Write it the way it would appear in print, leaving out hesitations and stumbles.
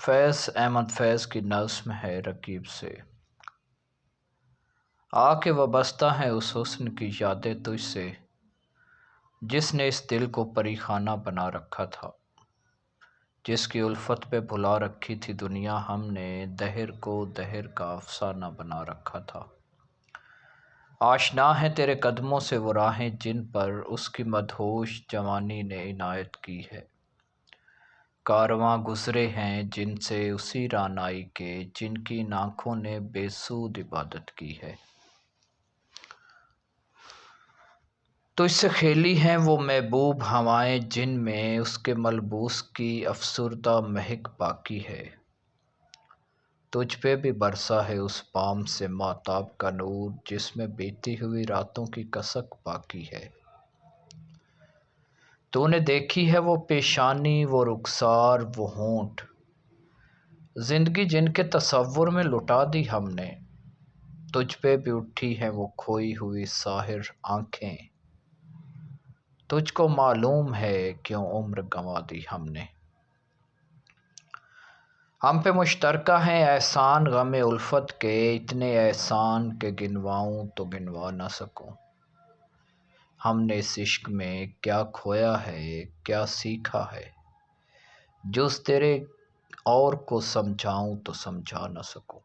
فیض احمد فیض کی نظم ہے رکیب سے۔ آ کے وابستہ ہیں اس حسن کی یادیں تجھ سے، جس نے اس دل کو پری خانہ بنا رکھا تھا، جس کی الفت پہ بھلا رکھی تھی دنیا، ہم نے دہر کو دہر کا افسانہ بنا رکھا تھا۔ آشنا ہیں تیرے قدموں سے وہ راہیں جن پر اس کی مدہوش جوانی نے عنایت کی ہے، کارواں گزرے ہیں جن سے اسی رعنائی کے، جن کی ان آنکھوں نے بے سود عبادت کی ہے۔ تجھ سے کھیلی ہیں وہ محبوب ہوائیں جن میں اس کے ملبوس کی افسردہ مہک باقی ہے، تجھ پہ بھی برسا ہے اس بام سے ماہتاب کا نور، جس میں بیتی ہوئی راتوں کی کسک باقی ہے۔ تو نے دیکھی ہے وہ پیشانی، وہ رخسار، وہ ہونٹ، زندگی جن کے تصور میں لٹا دی ہم نے، تجھ پہ بھی اٹھی ہیں وہ کھوئی ہوئی ساحر آنکھیں، تجھ کو معلوم ہے کیوں عمر گنوا دی ہم نے۔ ہم پہ مشترکہ ہیں احسان غم الفت کے، اتنے احسان کہ گنواؤں تو گنوا نہ سکوں، ہم نے اس عشق میں کیا کھویا ہے کیا سیکھا ہے، جو اس تیرے اور کو سمجھاؤں تو سمجھا نہ سکوں۔